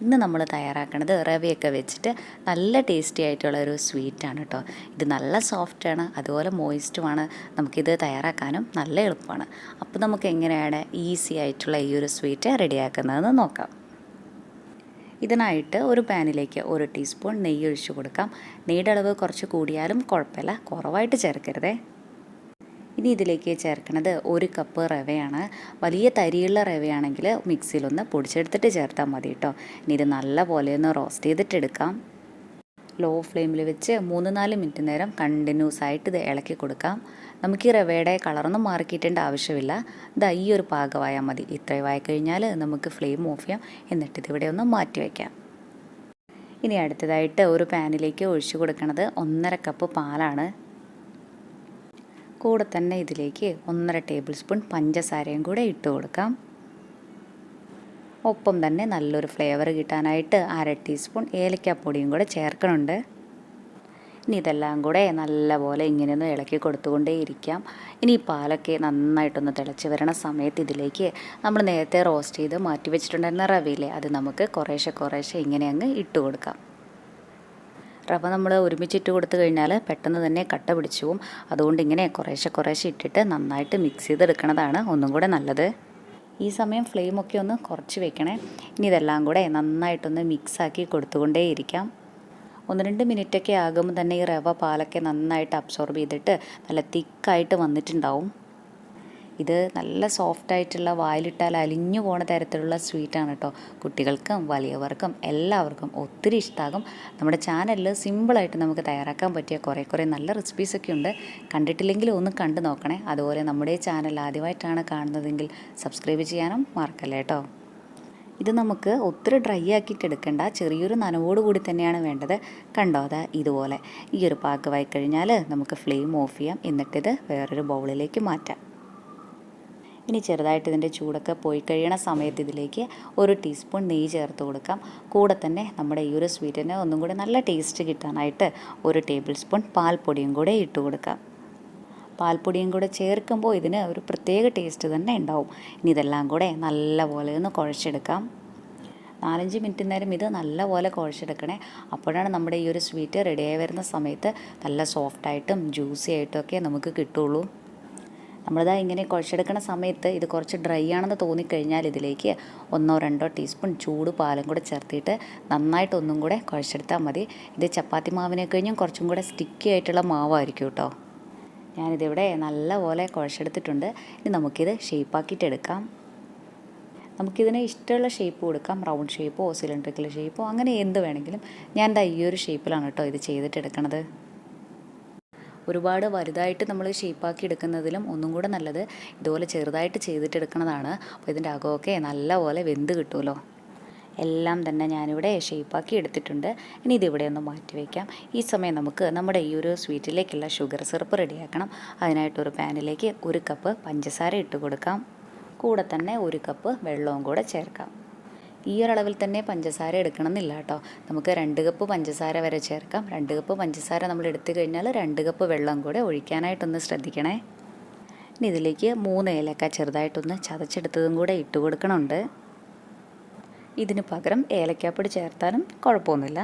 ഇന്ന് നമ്മൾ തയ്യാറാക്കുന്നത് റവയൊക്കെ വെച്ചിട്ട് നല്ല ടേസ്റ്റി ആയിട്ടുള്ള ഒരു സ്വീറ്റാണ് കേട്ടോ. ഇത് നല്ല സോഫ്റ്റാണ്, അതുപോലെ മോയിസ്റ്റുമാണ്. നമുക്കിത് തയ്യാറാക്കാനും നല്ല എളുപ്പമാണ്. അപ്പോൾ നമുക്ക് എങ്ങനെയാണ് ഈസി ആയിട്ടുള്ള ഈ ഒരു സ്വീറ്റ് റെഡിയാക്കുന്നതെന്ന് നോക്കാം. ഇതിനായിട്ട് ഒരു പാനിലേക്ക് 1 ടീസ്പൂൺ നെയ്യ് ഒഴിച്ചു കൊടുക്കാം. നെയ്യുടെ അളവ് കുറച്ച് കൂടിയാലും കുഴപ്പമില്ല, കുറവായിട്ട് ചേർക്കരുതേ. ഇനി ഇതിലേക്ക് ചേർക്കുന്നത് 1 കപ്പ് റവയാണ്. വലിയ തരിയുള്ള റവയാണെങ്കിൽ മിക്സിയിലൊന്ന് പൊടിച്ചെടുത്തിട്ട് ചേർത്താൽ മതി കേട്ടോ. ഇനി ഇത് നല്ല പോലെ ഒന്ന് റോസ്റ്റ് ചെയ്തിട്ടെടുക്കാം. ലോ ഫ്ലെയിമിൽ വെച്ച് 3-4 മിനിറ്റ് നേരം കണ്ടിന്യൂസ് ആയിട്ട് ഇത് ഇളക്കി കൊടുക്കാം. നമുക്ക് ഈ റവയുടെ കളറൊന്നും മാറിക്കിട്ടേണ്ട ആവശ്യമില്ല. ഇതാ ഈ ഒരു പാകമായാൽ മതി. ഇത്രയുമായി കഴിഞ്ഞാൽ നമുക്ക് ഫ്ലെയിം ഓഫ് ചെയ്യാം. എന്നിട്ട് ഇതിവിടെ ഒന്ന് മാറ്റി വയ്ക്കാം. ഇനി അടുത്തതായിട്ട് ഒരു പാനിലേക്ക് ഒഴിച്ചു കൊടുക്കുന്നത് 1.5 കപ്പ് പാലാണ്. കൂടെ തന്നെ ഇതിലേക്ക് 1.5 ടേബിൾ സ്പൂൺ പഞ്ചസാരയും കൂടെ ഇട്ട് കൊടുക്കാം. ഒപ്പം തന്നെ നല്ലൊരു ഫ്ലേവർ കിട്ടാനായിട്ട് 1/2 ടീസ്പൂൺ ഏലക്കാപ്പൊടിയും കൂടെ ചേർക്കണുണ്ട്. ഇനി ഇതെല്ലാം കൂടെ നല്ലപോലെ ഇങ്ങനെയൊന്ന് ഇളക്കി കൊടുത്തുകൊണ്ടേയിരിക്കാം. ഇനി ഈ പാലൊക്കെ നന്നായിട്ടൊന്ന് തിളച്ച് വരണ സമയത്ത് ഇതിലേക്ക് നമ്മൾ നേരത്തെ റോസ്റ്റ് ചെയ്ത് മാറ്റി വെച്ചിട്ടുണ്ടായിരുന്ന റവയില്ലേ, അത് നമുക്ക് കുറേശ്ശെ ഇങ്ങനെ അങ്ങ് ഇട്ട് കൊടുക്കാം. റവ നമ്മൾ ഒരുമിച്ചിട്ട് കൊടുത്തു കഴിഞ്ഞാൽ പെട്ടെന്ന് തന്നെ കട്ട പിടിച്ചു പോവും. അതുകൊണ്ട് ഇങ്ങനെ കുറേശ്ശെ ഇട്ടിട്ട് നന്നായിട്ട് മിക്സ് ചെയ്തെടുക്കണതാണ് ഒന്നും കൂടെ നല്ലത്. ഈ സമയം ഫ്ലെയിമൊക്കെ ഒന്ന് കുറച്ച് വെക്കണേ. ഇനി ഇതെല്ലാം കൂടെ നന്നായിട്ടൊന്ന് മിക്സാക്കി കൊടുത്തുകൊണ്ടേയിരിക്കാം. 1-2 മിനിറ്റൊക്കെ ആകുമ്പോൾ തന്നെ ഈ റവ പാലൊക്കെ നന്നായിട്ട് അബ്സോർബ് ചെയ്തിട്ട് നല്ല തിക്കായിട്ട് വന്നിട്ടുണ്ടാവും. ഇത് നല്ല സോഫ്റ്റായിട്ടുള്ള വായിലിട്ടാൽ അലിഞ്ഞു പോണ തരത്തിലുള്ള സ്വീറ്റാണ് കേട്ടോ. കുട്ടികൾക്കും വലിയവർക്കും എല്ലാവർക്കും ഒത്തിരി ഇഷ്ടമാകും. നമ്മുടെ ചാനലിൽ സിമ്പിളായിട്ട് നമുക്ക് തയ്യാറാക്കാൻ പറ്റിയ കുറേ നല്ല റെസിപ്പീസൊക്കെ ഉണ്ട്. കണ്ടിട്ടില്ലെങ്കിൽ ഒന്ന് കണ്ടു നോക്കണേ. അതുപോലെ നമ്മുടെ ചാനൽ ആദ്യമായിട്ടാണ് കാണുന്നതെങ്കിൽ സബ്സ്ക്രൈബ് ചെയ്യാനും മറക്കല്ലേ കേട്ടോ. ഇത് നമുക്ക് ഒത്തിരി ഡ്രൈ ആക്കിയിട്ട് എടുക്കേണ്ട, ചെറിയൊരു നനവോട് കൂടി തന്നെയാണ് വേണ്ടത്. കണ്ടോ, അതാ ഇതുപോലെ ഈ ഒരു പാകമായി കഴിഞ്ഞാൽ നമുക്ക് ഫ്ലെയിം ഓഫ് ചെയ്യാം. എന്നിട്ടിത് വേറൊരു ബൗളിലേക്ക് മാറ്റാം. ഇനി ചെറുതായിട്ട് ഇതിൻ്റെ ചൂടൊക്കെ പോയി കഴിയണ സമയത്ത് ഇതിലേക്ക് 1 ടീസ്പൂൺ നെയ്യ് ചേർത്ത് കൊടുക്കാം. കൂടെ തന്നെ നമ്മുടെ ഈ ഒരു സ്വീറ്റിന് ഒന്നും കൂടി നല്ല ടേസ്റ്റ് കിട്ടാനായിട്ട് 1 ടേബിൾ സ്പൂൺ പാൽപ്പൊടിയും കൂടെ ഇട്ട് കൊടുക്കാം. പാൽപ്പൊടിയും കൂടെ ചേർക്കുമ്പോൾ ഇതിന് ഒരു പ്രത്യേക ടേസ്റ്റ് തന്നെ ഉണ്ടാവും. ഇനി ഇതെല്ലാം കൂടെ നല്ലപോലെ ഒന്ന് കുഴച്ചെടുക്കാം. 4-5 മിനിറ്റ് നേരം ഇത് നല്ലപോലെ കുഴച്ചെടുക്കണേ. അപ്പോഴാണ് നമ്മുടെ ഈ ഒരു സ്വീറ്റ് റെഡിയായി വരുന്ന സമയത്ത് നല്ല സോഫ്റ്റായിട്ടും ജ്യൂസി ആയിട്ടും ഒക്കെ നമുക്ക് കിട്ടുള്ളൂ. നമ്മളിതാ ഇങ്ങനെ കുഴച്ചെടുക്കുന്ന സമയത്ത് ഇത് കുറച്ച് ഡ്രൈ ആണെന്ന് തോന്നിക്കഴിഞ്ഞാൽ ഇതിലേക്ക് 1-2 ടീസ്പൂൺ ചൂട് പാലും കൂടെ ചേർത്തിട്ട് നന്നായിട്ടൊന്നും കൂടെ കുഴച്ചെടുത്താൽ മതി. ഇത് ചപ്പാത്തി മാവിനെ കഴിഞ്ഞും കുറച്ചും കൂടെ സ്റ്റിക്കി ആയിട്ടുള്ള മാവായിരിക്കും കേട്ടോ. ഞാനിതിവിടെ നല്ലപോലെ കുഴച്ചെടുത്തിട്ടുണ്ട്. ഇനി നമുക്കിത് ഷേപ്പാക്കിയിട്ടെടുക്കാം. നമുക്കിതിന് ഇഷ്ടമുള്ള ഷേപ്പ് കൊടുക്കാം. റൗണ്ട് ഷേപ്പോ സിലിണ്ടറിക്കൽ ഷേപ്പോ അങ്ങനെ എന്ത് വേണമെങ്കിലും. ഞാൻ ദാ ഈ ഒരു ഷേപ്പിലാണ് കേട്ടോ ഇത് ചെയ്തിട്ടെടുക്കണത്. ഒരുപാട് വലുതായിട്ട് നമ്മൾ ഷേപ്പാക്കി എടുക്കുന്നതിലും ഒന്നും കൂടെ നല്ലത് ഇതുപോലെ ചെറുതായിട്ട് ചെയ്തിട്ടെടുക്കുന്നതാണ്. അപ്പോൾ ഇതിൻ്റെ അകമൊക്കെ നല്ലപോലെ വെന്ത് കിട്ടുമല്ലോ. എല്ലാം തന്നെ ഞാനിവിടെ ഷേപ്പാക്കി എടുത്തിട്ടുണ്ട്. ഇനി ഇതിവിടെ ഒന്ന് മാറ്റി വയ്ക്കാം. ഈ സമയം നമുക്ക് നമ്മുടെ ഈ ഒരു സ്വീറ്റിലേക്കുള്ള ഷുഗർ സിറപ്പ് റെഡിയാക്കണം. അതിനായിട്ടൊരു പാനിലേക്ക് 1 കപ്പ് പഞ്ചസാര ഇട്ട് കൊടുക്കാം. കൂടെ തന്നെ 1 കപ്പ് വെള്ളവും കൂടെ ചേർക്കാം. ഈ ഒരളവിൽ തന്നെ പഞ്ചസാര എടുക്കണമെന്നില്ല കേട്ടോ. നമുക്ക് 2 കപ്പ് പഞ്ചസാര വരെ ചേർക്കാം. 2 കപ്പ് പഞ്ചസാര നമ്മൾ എടുത്തു കഴിഞ്ഞാൽ 2 കപ്പ് വെള്ളം കൂടെ ഒഴിക്കാനായിട്ടൊന്ന് ശ്രദ്ധിക്കണേ. ഇനി ഇതിലേക്ക് 3 ഏലക്ക ചെറുതായിട്ടൊന്ന് ചതച്ചെടുത്തതും കൂടെ ഇട്ട് കൊടുക്കണമുണ്ട്. ഇതിന് പകരം ഏലക്കാപ്പൊടി ചേർത്താലും കുഴപ്പമൊന്നുമില്ല.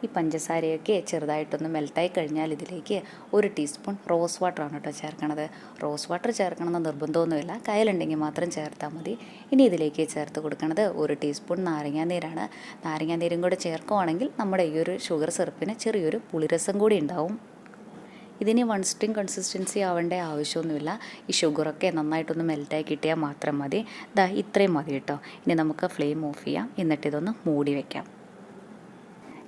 ഈ പഞ്ചസാരയൊക്കെ ചെറുതായിട്ടൊന്ന് മെൽട്ടായി കഴിഞ്ഞാൽ ഇതിലേക്ക് 1 ടീസ്പൂൺ റോസ് വാട്ടറാണ് കേട്ടോ ചേർക്കണത്. റോസ് വാട്ടർ ചേർക്കണമെന്ന് നിർബന്ധമൊന്നുമില്ല, കയ്യിലുണ്ടെങ്കിൽ മാത്രം ചേർത്താൽ മതി. ഇനി ഇതിലേക്ക് ചേർത്ത് കൊടുക്കുന്നത് 1 ടീസ്പൂൺ നാരങ്ങാനീരാണ്. നാരങ്ങാനീരും കൂടെ ചേർക്കുവാണെങ്കിൽ നമ്മുടെ ഈ ഒരു ഷുഗർ സിറപ്പിന് ചെറിയൊരു പുളിരസം കൂടി ഉണ്ടാവും. ഇതിന് 1 സ്ട്രിങ് കൺസിസ്റ്റൻസി ആവേണ്ട ആവശ്യമൊന്നുമില്ല. ഈ ഷുഗറൊക്കെ നന്നായിട്ടൊന്ന് മെൽറ്റായി കിട്ടിയാൽ മാത്രം മതി. ദാ ഇത്രയും മതി കേട്ടോ. ഇനി നമുക്ക് ഫ്ലെയിം ഓഫ് ചെയ്യാം. എന്നിട്ടിതൊന്ന് മൂടി വയ്ക്കാം.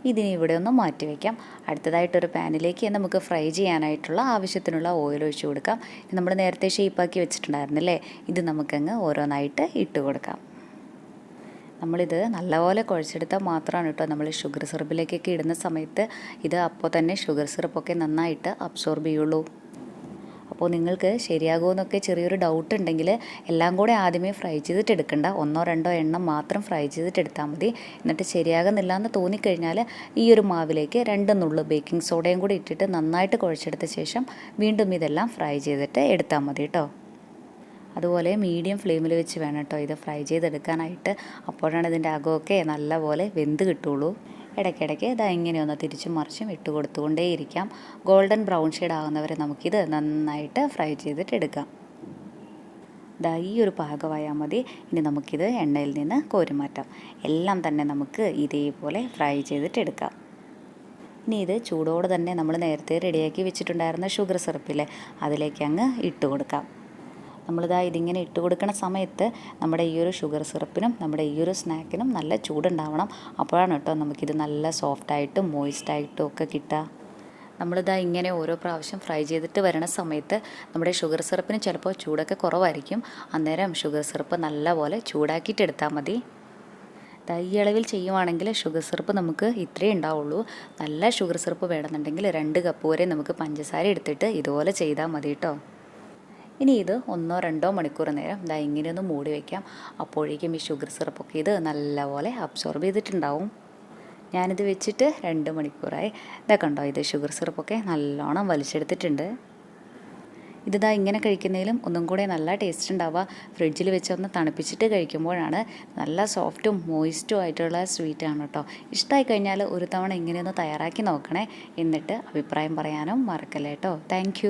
ഇതിന് ഇവിടെ ഒന്ന് മാറ്റി വയ്ക്കാം. അടുത്തതായിട്ടൊരു പാനിലേക്ക് നമുക്ക് ഫ്രൈ ചെയ്യാനായിട്ടുള്ള ആവശ്യത്തിനുള്ള ഓയിൽ ഒഴിച്ച് കൊടുക്കാം. നമ്മൾ നേരത്തെ ഷേപ്പാക്കി വെച്ചിട്ടുണ്ടായിരുന്നില്ലേ, ഇത് നമുക്കങ്ങ് ഓരോന്നായിട്ട് ഇട്ട് കൊടുക്കാം. നമ്മളിത് നല്ലപോലെ കുഴച്ചെടുത്താൽ മാത്രമാണ് കേട്ടോ നമ്മൾ ഷുഗർ സിറപ്പിലേക്കൊക്കെ ഇടുന്ന സമയത്ത് ഇത് അപ്പോൾ തന്നെ ഷുഗർ സിറപ്പൊക്കെ നന്നായിട്ട് അബ്സോർബ് ചെയ്യുള്ളൂ. അപ്പോൾ നിങ്ങൾക്ക് ശരിയാകുമെന്നൊക്കെ ചെറിയൊരു ഡൗട്ട് ഉണ്ടെങ്കിൽ എല്ലാം കൂടെ ആദ്യമേ ഫ്രൈ ചെയ്തിട്ടെടുക്കണ്ട. 1-2 എണ്ണം മാത്രം ഫ്രൈ ചെയ്തിട്ടെടുത്താൽ മതി. എന്നിട്ട് ശരിയാകുന്നില്ല എന്ന് തോന്നിക്കഴിഞ്ഞാൽ ഈ ഒരു മാവിലേക്ക് 2 നുള്ളു ബേക്കിംഗ് സോഡയും കൂടി ഇട്ടിട്ട് നന്നായിട്ട് കുഴച്ചെടുത്ത ശേഷം വീണ്ടും ഇതെല്ലാം ഫ്രൈ ചെയ്തിട്ട് എടുത്താൽ മതി കേട്ടോ. അതുപോലെ മീഡിയം ഫ്ലെയിമിൽ വെച്ച് വേണം കേട്ടോ ഇത് ഫ്രൈ ചെയ്തെടുക്കാനായിട്ട്. അപ്പോഴാണ് ഇതിൻ്റെ അകമൊക്കെ നല്ലപോലെ വെന്ത് കിട്ടുള്ളൂ. ഇടയ്ക്കിടയ്ക്ക് ഇതാ ഇങ്ങനെയൊന്ന് തിരിച്ചും മറിച്ചും ഇട്ട് കൊടുത്തുകൊണ്ടേയിരിക്കാം. ഗോൾഡൻ ബ്രൗൺ ഷെയ്ഡ് ആകുന്നവരെ നമുക്കിത് നന്നായിട്ട് ഫ്രൈ ചെയ്തിട്ടെടുക്കാം. ദാ ഈ ഒരു പാകമായാൽ മതി. ഇനി നമുക്കിത് എണ്ണയിൽ നിന്ന് കോരി മാറ്റാം. എല്ലാം തന്നെ നമുക്ക് ഇതേപോലെ ഫ്രൈ ചെയ്തിട്ടെടുക്കാം. ഇനി ഇത് ചൂടോടെ തന്നെ നമ്മൾ നേരത്തെ റെഡിയാക്കി വെച്ചിട്ടുണ്ടായിരുന്ന ഷുഗർ സിറപ്പില്ലേ, അതിലേക്ക് അങ്ങ് ഇട്ട് കൊടുക്കാം. നമ്മളിതാ ഇതിങ്ങനെ ഇട്ട് കൊടുക്കുന്ന സമയത്ത് നമ്മുടെ ഈ ഒരു ഷുഗർ സിറപ്പിനും നമ്മുടെ ഈ ഒരു സ്നാക്കിനും നല്ല ചൂടുണ്ടാവണം. അപ്പോഴാണ് കേട്ടോ നമുക്കിത് നല്ല സോഫ്റ്റായിട്ടും മോയിസ്റ്റായിട്ടും ഒക്കെ കിട്ടുക. നമ്മളിതാ ഇങ്ങനെ ഓരോ പ്രാവശ്യം ഫ്രൈ ചെയ്തിട്ട് വരണ സമയത്ത് നമ്മുടെ ഷുഗർ സിറപ്പിന് ചിലപ്പോൾ ചൂടൊക്കെ കുറവായിരിക്കും. അന്നേരം ഷുഗർ സിറപ്പ് നല്ലപോലെ ചൂടാക്കിയിട്ട് എടുത്താൽ മതി. ഈ അളവിൽ ചെയ്യുവാണെങ്കിൽ ഷുഗർ സിറപ്പ് നമുക്ക് ഇത്രയേ ഉണ്ടാവുള്ളൂ. നല്ല ഷുഗർ സിറപ്പ് വേണമെന്നുണ്ടെങ്കിൽ 2 കപ്പ് വരെ നമുക്ക് പഞ്ചസാര എടുത്തിട്ട് ഇതുപോലെ ചെയ്താൽ മതി കേട്ടോ. ഇനി ഇത് 1-2 മണിക്കൂർ നേരം ഇങ്ങനെയൊന്ന് മൂടി വയ്ക്കാം. അപ്പോഴേക്കും ഈ ഷുഗർ സിറപ്പൊക്കെ ഇത് നല്ലപോലെ അബ്സോർബ് ചെയ്തിട്ടുണ്ടാവും. ഞാനിത് വെച്ചിട്ട് 2 മണിക്കൂറായി. കണ്ടോ, ഇത് ഷുഗർ സിറപ്പൊക്കെ നല്ലോണം വലിച്ചെടുത്തിട്ടുണ്ട്. ഇതാ ഇങ്ങനെ കഴിക്കുന്നതിലും ഒന്നും കൂടെ നല്ല ടേസ്റ്റ് ഉണ്ടാവുക ഫ്രിഡ്ജിൽ വെച്ച് ഒന്ന് തണുപ്പിച്ചിട്ട് കഴിക്കുമ്പോഴാണ്. നല്ല സോഫ്റ്റും മോയിസ്റ്റും ആയിട്ടുള്ള സ്വീറ്റാണ് കേട്ടോ. ഇഷ്ടമായി കഴിഞ്ഞാൽ ഒരു തവണ ഇങ്ങനെയൊന്ന് തയ്യാറാക്കി നോക്കണേ. എന്നിട്ട് അഭിപ്രായം പറയാനും മറക്കല്ലേ കേട്ടോ. താങ്ക്